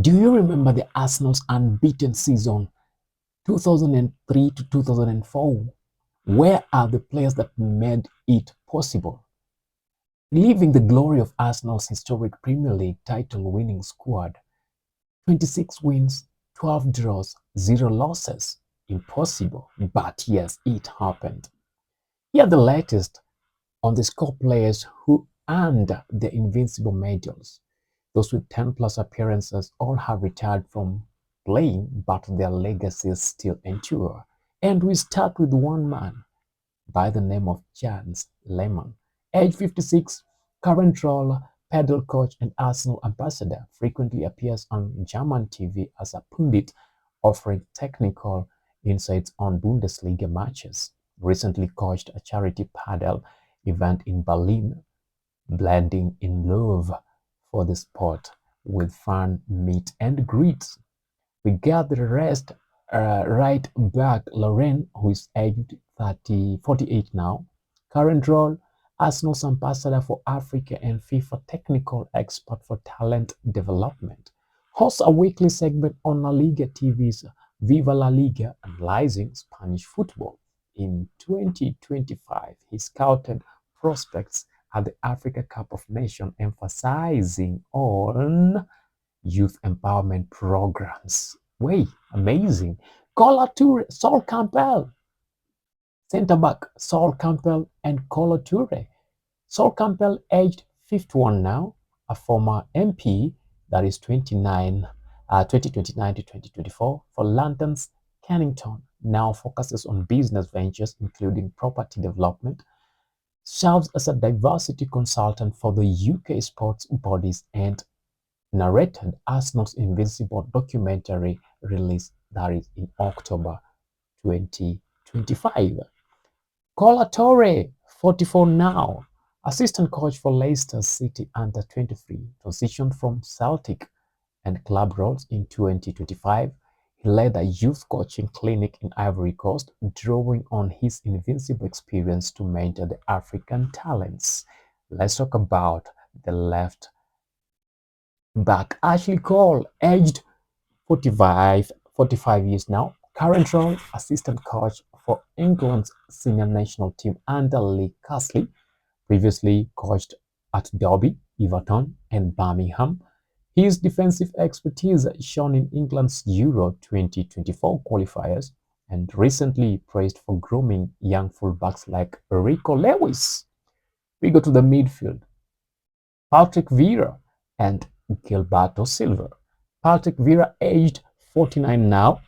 Do you remember the Arsenal's unbeaten season 2003 to 2004? Where are the players that made it possible? Leaving the glory of Arsenal's historic Premier League title winning squad, 26 wins, 12 draws, 0 losses. Impossible, but yes, it happened. Here are the latest on the score players who earned the Invincible medals. Those with 10 plus appearances all have retired from playing, but their legacies still endure. And we start with one man by the name of Jens Lehmann. Age 56, current role pedal coach and Arsenal ambassador, frequently appears on German TV as a pundit, offering technical insights on Bundesliga matches. Recently coached a charity paddle event in Berlin, blending in love for the sport with fun meet and greets. We got the rest right back. Lauren, who is aged 48 now, current role Arsenal's ambassador for Africa and FIFA technical expert for talent development. Hosts a weekly segment on La Liga TV's Viva La Liga, analyzing Spanish football. In 2025, he scouted prospects at the Africa Cup of Nations, emphasizing on youth empowerment programs. Way amazing. Kola Toure, Sol Campbell, centre back Sol Campbell and Kola Toure. Sol Campbell, aged 51 now, a former MP, that is 2029 to 2024 for London's Kennington, now focuses on business ventures including property development, serves as a diversity consultant for the UK sports bodies, and narrated Arsenal's Invincible documentary release that is in October 2025. Cola Torre, 44 now, assistant coach for Leicester City under 23, transitioned from Celtic and club roles in 2025. He led a youth coaching clinic in Ivory Coast, drawing on his Invincible experience to mentor the African talents. Let's talk about the left back. Ashley Cole, aged 45 years now, current role assistant coach for England's senior national team under Lee Castley, previously coached at Derby, Everton, and Birmingham. His defensive expertise shown in England's Euro 2024 qualifiers, and recently praised for grooming young fullbacks like Rico Lewis. We go to the midfield. Patrick Vieira and Gilberto Silva. Patrick Vieira, aged 49 now,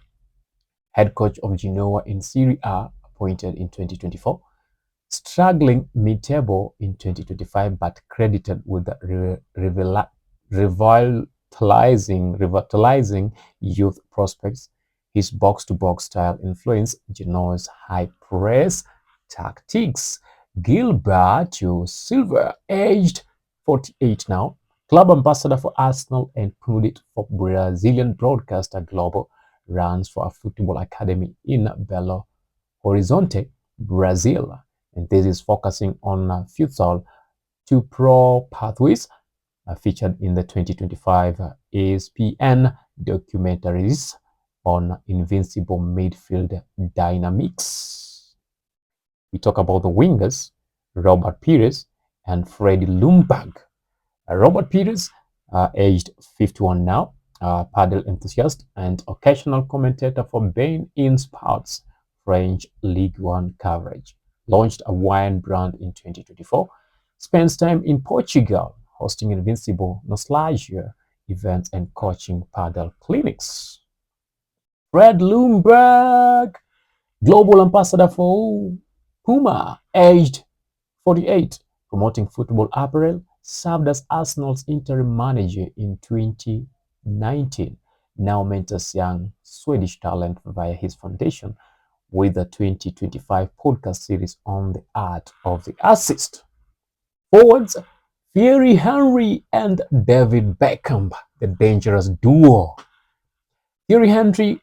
head coach of Genoa in Serie A, appointed in 2024, struggling mid-table in 2025, but credited with revitalizing youth prospects. His box-to-box style influenced Genoa's high press tactics. Gilberto Silva, aged 48 now, club ambassador for Arsenal and pundit for Brazilian broadcaster Globo, runs for a football academy in Belo Horizonte, Brazil. And this is focusing on futsal to pro pathways, featured in the 2025 ESPN documentaries on Invincible midfield dynamics. We talk about the wingers, Robert Pires and Freddie Ljungberg. Robert Pires, aged 51 now, paddle enthusiast and occasional commentator for beIN Sports French League One coverage. Launched a wine brand in 2024. Spends time in Portugal, hosting Invincible nostalgia events and coaching paddle clinics. Fred Ljungberg, global ambassador for Puma, aged 48, promoting football apparel, served as Arsenal's interim manager in 2019, now mentors young Swedish talent via his foundation with the 2025 podcast series on the art of the assist. Forwards, Thierry Henry and David Beckham, the dangerous duo. Thierry Henry,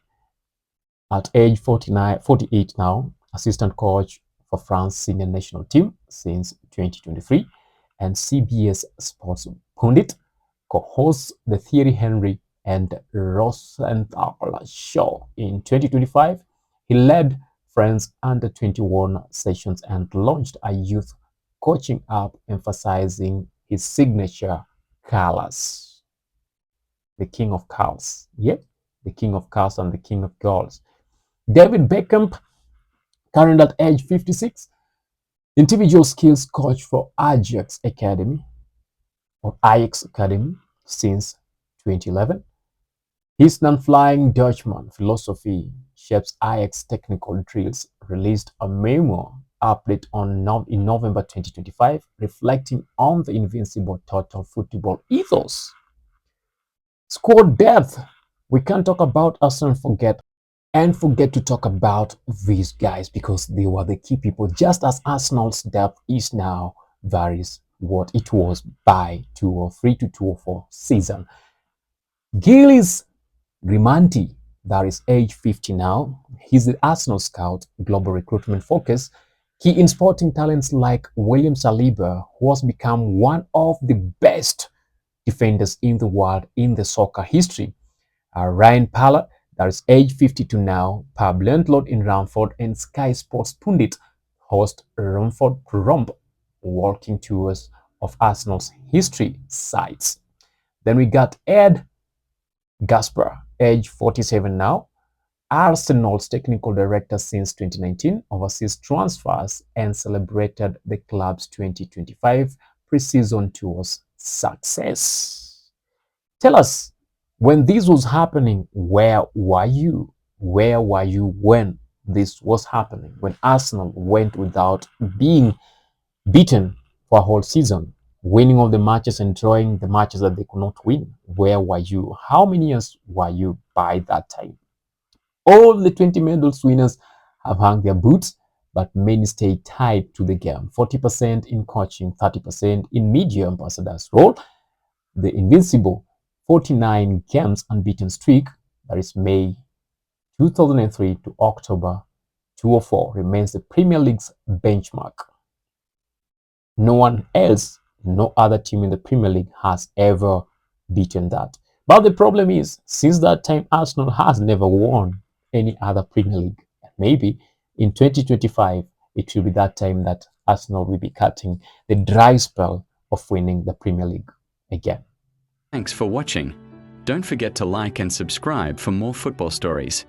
at age 48 now, assistant coach for France senior national team since 2023, and CBS Sports pundit, co-hosts the Thierry Henry and Rosenthal Shaw. In 2025, he led France under-21 sessions and launched a youth coaching app emphasizing his signature colors. The king of colors. Yeah, the king of colors and the king of goals. David Beckham, current at age 56, individual skills coach for Ajax Academy or Ajax Academy since 2011. His non-flying Dutchman philosophy shapes Ajax technical drills, released a memoir update in November 2025, reflecting on the Invincible total football ethos. Squad depth. We can't talk about Arsenal forget to talk about these guys because they were the key people. Just as Arsenal's depth is now varies what it was by 203 to 204 season. Gilles Grimanti, that is age 50 now, he's the Arsenal scout, global recruitment focus, key in sporting talents like William Saliba, who has become one of the best defenders in the world in the soccer history. Ryan Pala, that is age 52 now, Pablo Landlord in Ramford, and Sky Sports pundit host Romford Rump, walking tours of Arsenal's history sites. Then we got Ed Gasper, age 47 now, Arsenal's technical director since 2019, oversees transfers and celebrated the club's 2025 pre-season tour's success. Tell us, when this was happening, where were you? Where were you when this was happening? When Arsenal went without being beaten for a whole season, winning all the matches and drawing the matches that they could not win. Where were you? How many years were you by that time? All the 20 medals winners have hung their boots, but many stay tied to the game. 40% in coaching, 30% in media ambassadors role. The Invincible 49 games unbeaten streak, that is May 2003 to October 2004, remains the Premier League's benchmark. No one else, no other team in the Premier League has ever beaten that. But the problem is, since that time, Arsenal has never won any other Premier League. Maybe in 2025, it will be that time that Arsenal will be cutting the dry spell of winning the Premier League again. Thanks for watching. Don't forget to like and subscribe for more football stories.